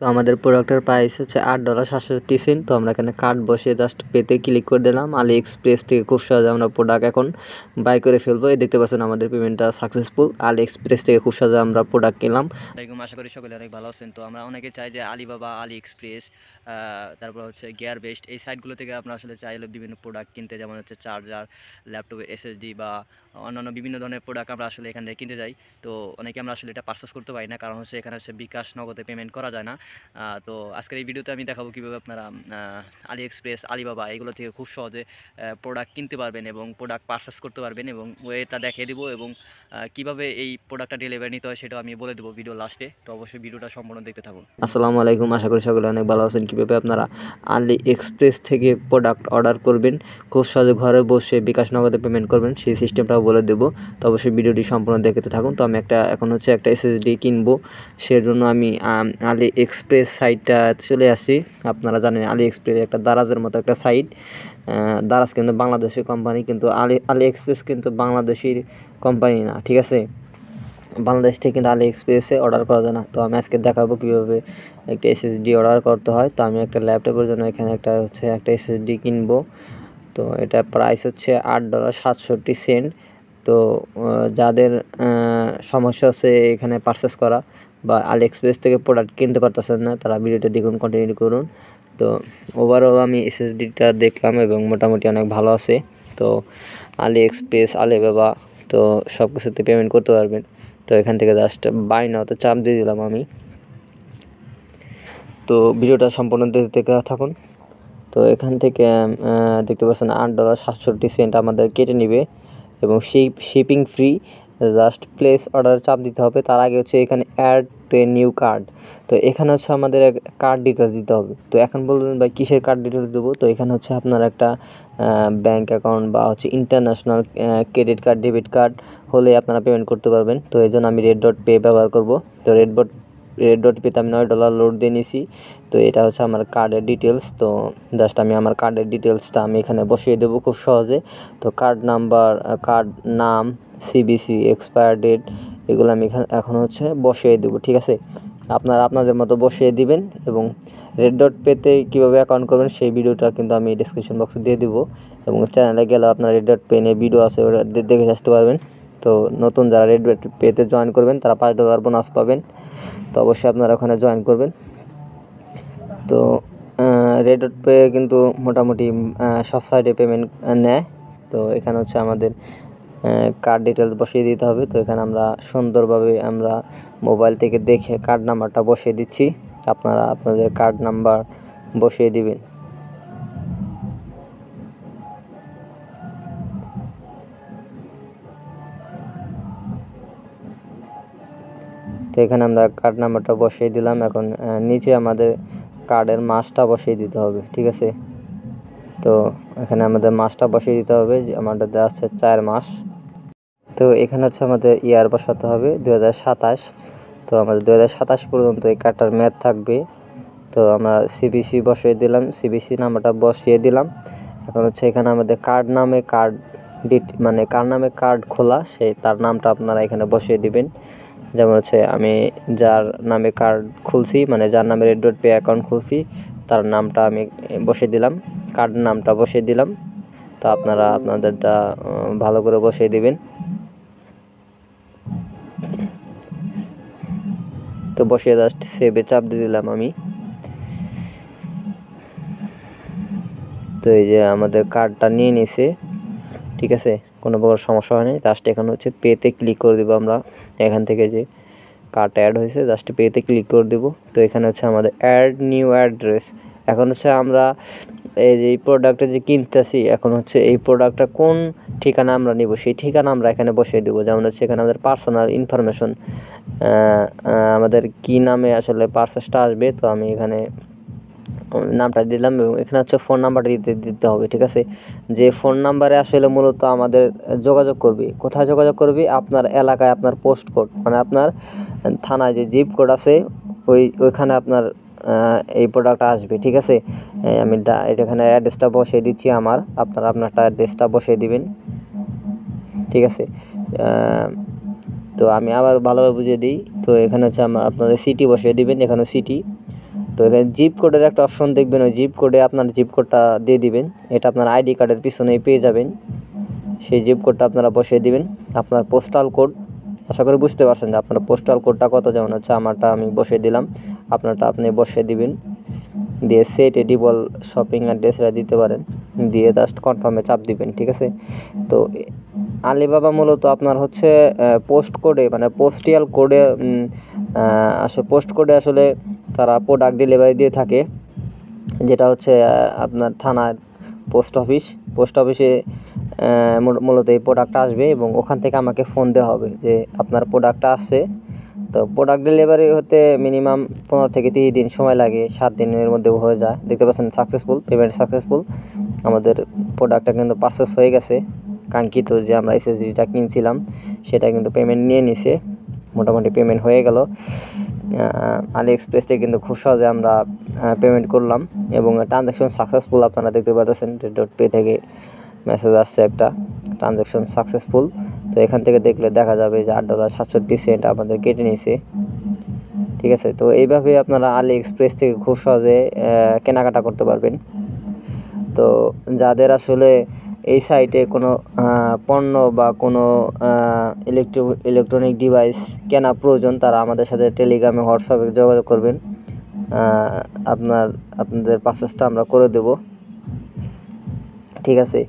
তো আমাদের প্রোডাক্টের প্রাইস হচ্ছে $8.67। তো আমরা এখানে কার্ড বসিয়ে জাস্ট পেতে ক্লিক করে দিলাম। আলি এক্সপ্রেস থেকে খুব সহজে আমরা প্রোডাক্ট এখন বাই করে ফেলবো। এই দেখতে পাচ্ছেন আমাদের পেমেন্টটা সাকসেসফুল। আলি এক্সপ্রেস থেকে খুব সহজে আমরা প্রোডাক্ট কিনলাম। আশা করি সকলে অনেক ভালো আছেন। তো আমরা অনেকে চাই যে আলিবাবা, আলি এক্সপ্রেস, তারপর হচ্ছে গিয়ার বেস্ট, এই সাইটগুলো থেকে আপনারা আসলে চাইলে বিভিন্ন প্রোডাক্ট কিনতে, যেমন হচ্ছে চার্জার, ল্যাপটপের এসএসডি বা অন্যান্য বিভিন্ন ধরনের প্রোডাক্ট আমরা আসলে এখান থেকে কিনতে যাই। তো অনেকে আমরা আসলে এটা পারচেস করতে পারি না, কারণ হচ্ছে এখানে হচ্ছে বিকাশ নগদে পেমেন্ট করা যায় না। তো আজকের এই ভিডিওতে আমি দেখাবো কীভাবে আপনারা আলি এক্সপ্রেস, আলিবাবা এগুলো থেকে খুব সহজে প্রোডাক্ট কিনতে পারবেন এবং প্রোডাক্ট পারচেস করতে পারবেন, এবং ওয়েটা দেখিয়ে দেবো, এবং কীভাবে এই প্রোডাক্টটা ডেলিভারি নিতে হয় সেটাও আমি বলে দেবো ভিডিও লাস্টে। তো অবশ্যই ভিডিওটা সম্পূর্ণ দেখতে থাকুন। আসসালামু আলাইকুম, আশা করি সকলে অনেক ভালো আছেন। কীভাবে আপনারা আলি এক্সপ্রেস থেকে প্রোডাক্ট অর্ডার করবেন, খুব সহজে ঘরে বসে বিকাশ নগদে পেমেন্ট করবেন, সেই সিস্টেমটাও বলে দেবো। তো অবশ্যই ভিডিওটি সম্পূর্ণ দেখতে থাকুন। তো আমি এখন হচ্ছে একটা এসএসডি কিনবো, সেজন্য আমি আলি এক্সপ্রেস সাইটটা চলে আসি। আপনারা জানেন আলি এক্সপ্রেস একটা দারাজের মতো একটা সাইট। দারাজ কিন্তু বাংলাদেশের কোম্পানি, কিন্তু আলি এক্সপ্রেস কিন্তু বাংলাদেশের কোম্পানি না, ঠিক আছে। বাংলাদেশ থেকে কিন্তু আলি এক্সপ্রেসে অর্ডার করা যায় না। তো আমি আজকে দেখাবো কীভাবে একটা এসএসডি অর্ডার করতে হয়। তো আমি একটা ল্যাপটপের জন্য এখানে একটা এসএসডি কিনবো। তো এটা প্রাইস হচ্ছে $8.67। তো যাদের সমস্যা আছে এখানে পারচেস করা বা আলি এক্সপ্রেস থেকে প্রোডাক্ট কিনতে পারতেছেন না, তারা ভিডিওটা দেখুন, কন্টিনিউ করুন। তো ওভারঅল আমি এসএসডিটা দেখলাম এবং মোটামুটি অনেক ভালো আছে। তো আলি এক্সপ্রেস, আলিবাবা, তো সব কিছুতে পেমেন্ট করতে পারবেন। তো এখান থেকে জাস্ট বাই নাওতে চাপ দিয়ে দিলাম আমি। তো ভিডিওটা সম্পূর্ণ দেখতে থাকুন। তো এখান থেকে দেখতে পাচ্ছেন $8.67 আমাদের কেটে নেবে এবং shipping free. Just place order চাপ দিতে হবে। তার আগে হচ্ছে এখানে অ্যাড এ নিউ কার্ড। তো এখানে হচ্ছে আমাদের কার্ড ডিটেলস দিতে হবে। তো এখন বলবেন ভাই কিসের কার্ড ডিটেলস দেবো? তো এখানে হচ্ছে আপনার একটা ব্যাঙ্ক অ্যাকাউন্ট বা হচ্ছে international credit card, debit card হলে আপনারা পেমেন্ট করতে পারবেন। তো এই জন্য আমি red.pay ব্যবহার করব। তো red.pay আমি $9 লোড দিয়ে নিছি। তো এটা হচ্ছে আমার কার্ডের ডিটেলস। তো জাস্ট আমি আমার কার্ডের ডিটেলসটা আমি এখানে বসিয়ে দেবো খুব সহজে। তো কার্ড নাম্বার, কার্ড নাম, সিবিসি, এক্সপায়ার ডেট, এগুলো আমি এখন হচ্ছে বসিয়ে দেবো, ঠিক আছে। আপনারা আপনাদের মতো বসিয়ে দিবেন। এবং red.payতে কীভাবে অ্যাকাউন্ট করবেন সেই ভিডিওটা কিন্তু আমি ডিসক্রিপশন বক্সে দিয়ে দেবো, এবং চ্যানেলে গেলে আপনারা red.pay নিয়ে ভিডিও আছে, ওটা দেখে আসতে পারবেন। তো নতুন যারা red.payতে জয়েন করবেন তারা $5 বোনাস পাবেন। তো অবশ্যই আপনারা ওখানে জয়েন করবেন। তো red.pay কিন্তু মোটামুটি সব সাইডে পেমেন্ট নেয়। তো এখানে হচ্ছে আমাদের কার্ড ডিটেলস বসিয়ে দিতে হবে। তো এখানে আমরা সুন্দরভাবে আমরা মোবাইল থেকে দেখে কার্ড নাম্বারটা বসিয়ে দিচ্ছি। আপনারা আপনাদের কার্ড নাম্বার বসিয়ে দিবেন। তো এখানে আমরা কার্ড নাম্বারটা বসিয়ে দিলাম। এখন নিচে আমাদের কার্ডের মাসটা বসিয়ে দিতে হবে, ঠিক আছে। তো এখানে আমাদের মাসটা বসিয়ে দিতে হবে, যে আমাদের দেওয়া আছে 4 মাস। তো এখানে হচ্ছে আমাদের ইয়ার বসাতে হবে 2027। তো আমাদের 2027 পর্যন্ত এই কার্ডটার মেয়াদ থাকবে। তো আমরা সিবিসি বসিয়ে দিলাম, সিবিসি নাম্বারটা বসিয়ে দিলাম। এখন হচ্ছে এখানে আমাদের কার্ড নামে কার্ড খোলা, তার নামটা আপনারা এখানে বসিয়ে দিবেন। যেমন হচ্ছে আমি যার নামে কার্ড খুলছি, মানে যার নামে red.pay অ্যাকাউন্ট খুলছি, তার নামটা আমি বসিয়ে দিলাম, কার্ড নামটা বসিয়ে দিলাম। তো আপনারা আপনাদেরটা ভালো করে বসিয়ে দিবেন। তো বসিয়ে জাস্ট সেভে চাপ দিয়ে দিলাম আমি। তো এই যে আমাদের কার্ডটা নিয়ে নিছে, ঠিক আছে, কোনো প্রকার সমস্যা হয়নি। জাস্ট এখন হচ্ছে পেতে ক্লিক করে দেবো আমরা। এখান থেকে যে কার্ডটা অ্যাড হয়েছে জাস্ট পেতে ক্লিক করে দেবো। তো এখানে হচ্ছে আমাদের অ্যাড নিউ অ্যাড্রেস। এখন হচ্ছে আমরা এই যে প্রোডাক্টটা যে কিনতেছি, এখন হচ্ছে এই প্রোডাক্টটা কোন ঠিকানা আমরা নিব সেই ঠিকানা আমরা এখানে বসিয়ে দেবো। যেমন হচ্ছে এখানে আমাদের পার্সোনাল ইনফরমেশন, আমাদের কি নামে আসলে পার্সেসটা আসবে। তো আমি এখানে নামটা দিলাম, এবং এখানে হচ্ছে ফোন নাম্বারটা দিতে হবে, ঠিক আছে। যে ফোন নাম্বারে আসলে মূলত আমাদের যোগাযোগ করবে, কোথায় যোগাযোগ করবে? আপনার এলাকায় আপনার পোস্ট কোড, মানে আপনার থানায় যে জিপ কোড আছে ওইখানে আপনার এই প্রোডাক্টটা আসবে, ঠিক আছে। আমি এখানে অ্যাড্রেসটা বসিয়ে দিচ্ছি আপনারটা অ্যাড্রেসটা বসিয়ে দিবেন, ঠিক আছে। তো আমি আবার ভালোভাবে বুঝিয়ে দিই। তো এখানে হচ্ছে আপনাদের সিটি বসিয়ে দিবেন, এখানে সিটি। তো এখানে জিপ কোডের একটা অপশন দেখবেন, ওই জিপ কোডে আপনার জিপ কোডটা দিয়ে দিবেন। এটা আপনার আইডি কার্ডের পিছনেই পেয়ে যাবেন। সেই জিপ কোডটা আপনারা বসিয়ে দিবেন। আপনার পোস্টাল কোড, আশা করি বুঝতে পারছেন যে আপনার পোস্টাল কোডটা কত, যেমন হচ্ছে আমারটা আমি বসিয়ে দিলাম, আপনারটা আপনি বসিয়ে দিবেন। দিয়ে সেট এডিবল শপিং অ্যাড্রেসটা দিতে পারেন, দিয়ে জাস্ট কনফার্মে চাপ দিবেন, ঠিক আছে। তো আলিবাবা মূলত আপনার হচ্ছে পোস্ট কোডে, মানে পোস্টিয়াল কোডে আসলে পোস্ট কোডে আসলে তারা প্রোডাক্ট ডেলিভারি দিয়ে থাকে, যেটা হচ্ছে আপনার থানার পোস্ট অফিসে মূলত এই প্রোডাক্টটা আসবে এবং ওখান থেকে আমাকে ফোন দেওয়া হবে যে আপনার প্রোডাক্টটা আসছে। তো প্রোডাক্ট ডেলিভারি হতে মিনিমাম 15 থেকে 30 দিন সময় লাগে, 7 দিনের মধ্যে হয়ে যায়। দেখতে পাচ্ছেন পেমেন্ট সাকসেসফুল। আমাদের প্রোডাক্টটা কিন্তু পারচেস হয়ে গেছে। কাঙ্ক্ষিত যে আমরা এসএসডিটা কিনছিলাম সেটা কিন্তু পেমেন্ট নিয়ে নিছে, মোটামুটি পেমেন্ট হয়ে গেল। আলি এক্সপ্রেস থেকে কিন্তু খুব সহজে আমরা পেমেন্ট করলাম এবং ট্রানজ্যাকশন সাকসেসফুল। আপনারা দেখতে পাচ্ছেন red.pay থেকে মেসেজ আসছে একটা, ট্রানজ্যাকশন সাকসেসফুল। তো এখান থেকে দেখলে দেখা যাবে যে $8.67 আমাদের কেটে নিয়েছে, ঠিক আছে। তো এইভাবে আপনারা আলি এক্সপ্রেস থেকে খুব সহজে কেনাকাটা করতে পারবেন। তো যাদের আসলে এই সাইটে কোনো পণ্য বা কোনো ইলেকট্রনিক ডিভাইস কেনা প্রয়োজন, তারা আমাদের সাথে টেলিগ্রামে, হোয়াটসঅ্যাপে যোগাযোগ করবেন। আপনাদের পারচেসটা আমরা করে দেব, ঠিক আছে।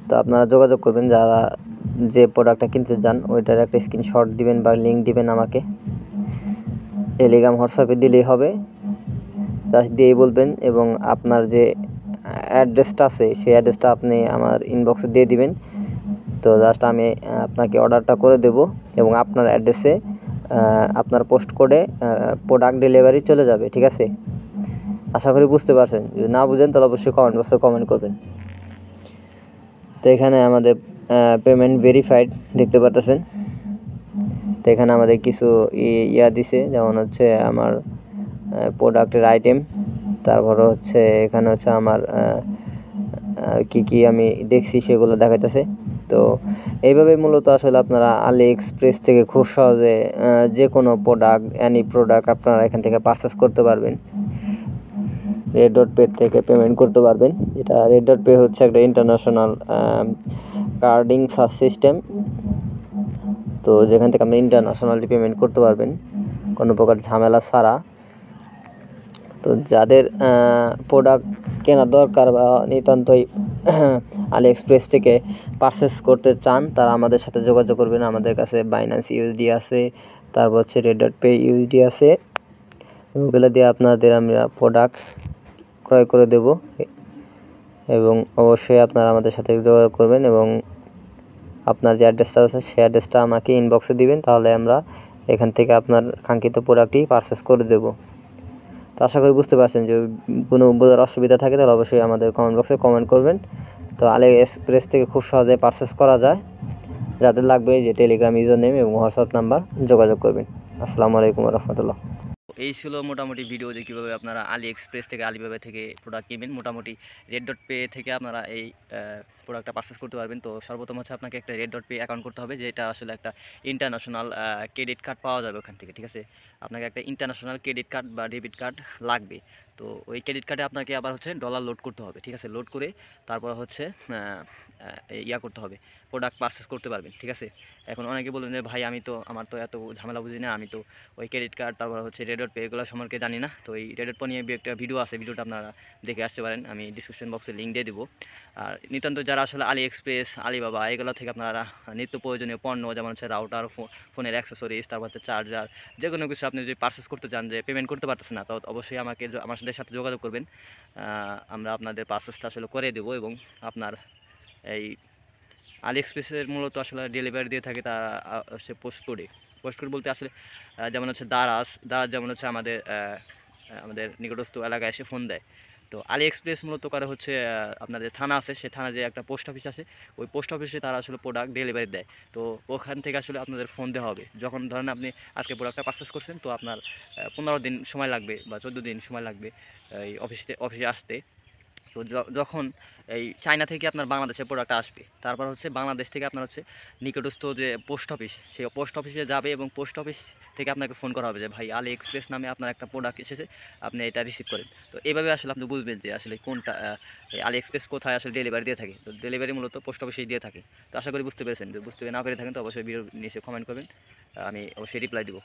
তো আপনারা যোগাযোগ করবেন, যারা যে প্রোডাক্টটা কিনতে চান ওইটার একটা স্ক্রিনশট দিবেন বা লিঙ্ক দিবেন আমাকে, টেলিগ্রাম হোয়াটসঅ্যাপে দিলেই হবে। জাস্ট দিয়েই বলবেন এবং আপনার যে অ্যাড্রেসটা আছে সেই অ্যাড্রেসটা আপনি আমার ইনবক্সে দিয়ে দিবেন। তো জাস্ট আমি আপনাকে অর্ডারটা করে দেব এবং আপনার অ্যাড্রেসে আপনার পোস্ট কোডে প্রোডাক্ট ডেলিভারি চলে যাবে, ঠিক আছে। আশা করি বুঝতে পারছেন। যদি না বুঝেন তাহলে অবশ্যই কমেন্ট বক্সে কমেন্ট করবেন। তো এখানে আমাদের পেমেন্ট ভেরিফাইড দেখতে পাচ্ছেন। তো এখানে আমাদের কিছু ইয়া দিছে, যেমন হচ্ছে আমার প্রোডাক্টের আইটেম, তারপরে হচ্ছে এখানে হচ্ছে আমার কি আমি দেখছি সেগুলো দেখাইতেছে। তো এইভাবে মূলত আসলে আপনারা আলি এক্সপ্রেস থেকে খুব সহজে যে কোনো এনি প্রোডাক্ট আপনারা এখান থেকে পারচেস করতে পারবেন। red.pay থেকে পেমেন্ট করতে পারবেন। এটা red.pay হচ্ছে একটা ইন্টারন্যাশনাল কার্ডিং সিস্টেম। তো যেখান থেকে আপনি ইন্টারন্যাশনালি পেমেন্ট করতে পারবেন কোনো প্রকার ঝামেলা ছাড়া। তো যাদের প্রোডাক্ট কেনার দরকার বা নিতান্তই আলি এক্সপ্রেস থেকে পারচেস করতে চান, তারা আমাদের সাথে যোগাযোগ করবেন। আমাদের কাছে বাইন্যান্স ইউএসডি আছে, তারপর হচ্ছে red.pay ইউএসডি আছে, ওগুলো দিয়ে আপনাদের আমরা প্রোডাক্ট ক্রয় করে দেব এবং অবশ্যই আপনারা আমাদের সাথে যোগাযোগ করবেন এবং আপনার যে অ্যাড্রেসটা আছে সেই অ্যাড্রেসটা আমাকে ইনবক্সে দিবেন, তাহলে আমরা এখান থেকে আপনার কাঙ্ক্ষিত প্রোডাক্টটি পারচেস করে দেব। তো আশা করি বুঝতে পারছেন। যদি কোনো বোঝার অসুবিধা থাকে তাহলে অবশ্যই আমাদের কমেন্ট বক্সে কমেন্ট করবেন। তো আলি এক্সপ্রেস থেকে খুব সহজে পারচেস করা যায়। যাদের লাগবে যে টেলিগ্রাম ইউজার নেম এবং হোয়াটসঅ্যাপ নাম্বার যোগাযোগ করবেন। আসসালামু আলাইকুম রহমতুল্লাহ। এই ছিল মোটামুটি ভিডিও যে কীভাবে আপনারা আলি এক্সপ্রেস থেকে, আলিবাবা থেকে প্রোডাক্ট কিনবেন। মোটামুটি red.pay থেকে আপনারা এই প্রোডাক্টটা পারচেস করতে পারবেন। তো সর্বপ্রথম হচ্ছে আপনাকে একটা red.pay অ্যাকাউন্ট করতে হবে, যেটা আসলে একটা ইন্টারন্যাশনাল ক্রেডিট কার্ড পাওয়া যাবে ওখান থেকে, ঠিক আছে। আপনাকে একটা ইন্টারন্যাশনাল ক্রেডিট কার্ড বা ডেবিট কার্ড লাগবে। তো ওই ক্রেডিট কার্ডে আপনাকে আবার হচ্ছে ডলার লোড করতে হবে, ঠিক আছে। লোড করে তারপর হচ্ছে করতে হবে, প্রোডাক্ট পারচেস করতে পারবেন, ঠিক আছে। এখন অনেকে বলবেন যে ভাই আমার তো এত ঝামেলা বুঝি না, আমি তো ওই ক্রেডিট কার্ড তারপর হচ্ছে red.pay এগুলো সম্পর্কে জানি না। তো এই red.pay নিয়ে একটা ভিডিও আছে, ভিডিওটা আপনারা দেখে আসতে পারেন, আমি ডিসক্রিপশন বক্সে লিঙ্ক দিয়ে দেবো। আর নিতান্ত যারা আসলে আলি এক্সপ্রেস, আলিবাবা এগুলো থেকে আপনারা নিত্য প্রয়োজনীয় পণ্য, যেমন হচ্ছে রাউটার, ফোনের অ্যাক্সেসরিজ, তারপর হচ্ছে চার্জার, যে কোনো কিছু আপনি যদি পারচেস করতে চান, যে পেমেন্ট করতে পারতেছেন না, তো অবশ্যই আমার সাথে যোগাযোগ করবেন। আমরা আপনাদের পারচেসটা আসলে করে দেবো এবং আপনার এই আলি এক্সপ্রেসের মূলত আসলে ডেলিভারি দিয়ে থাকে, তা হচ্ছে পোস্ট কোড বলতে আসলে যেমন হচ্ছে দারাজ যেমন হচ্ছে আমাদের নিকটস্থ এলাকায় এসে ফোন দেয়। তো আলি এক্সপ্রেস মূলত করে হচ্ছে আপনাদের থানা আছে, সেই থানা যে একটা পোস্ট অফিস আছে, ওই পোস্ট অফিসে তারা আসলে প্রোডাক্ট ডেলিভারি দেয়। তো ওখান থেকে আসলে আপনাদের ফোন দেওয়া হবে, যখন ধরেন আপনি আজকে প্রোডাক্টটা পারচেস করছেন, তো আপনার 15 দিন সময় লাগবে বা 14 দিন সময় লাগবে এই অফিসে আসতে। তো তো যখন এই চায়না থেকে আপনার বাংলাদেশে প্রোডাক্ট আসবে, তারপর হচ্ছে বাংলাদেশ থেকে আপনার হচ্ছে নিকটস্থ যে পোস্ট অফিস, সেই পোস্ট অফিসে যাবে এবং পোস্ট অফিস থেকে আপনাকে ফোন করা হবে যে ভাই আলি এক্সপ্রেস নামে আপনার একটা প্রোডাক্ট এসেছে, আপনি এটা রিসিভ করেন। তো এভাবে আসলে আপনি বুঝবেন যে আসলে কোনটা এই আলি এক্সপ্রেস কোথায় আসলে ডেলিভারি দিয়ে থাকে। তো ডেলিভারি মূলত পোস্ট অফিসেই দিয়ে থাকে। তো আশা করি বুঝতে পেরেছেন। যদি বুঝতে না পেরে থাকেন তো অবশ্যই ভিডিও নিচে কমেন্ট করবেন, আমি অবশ্যই রিপ্লাই দিব।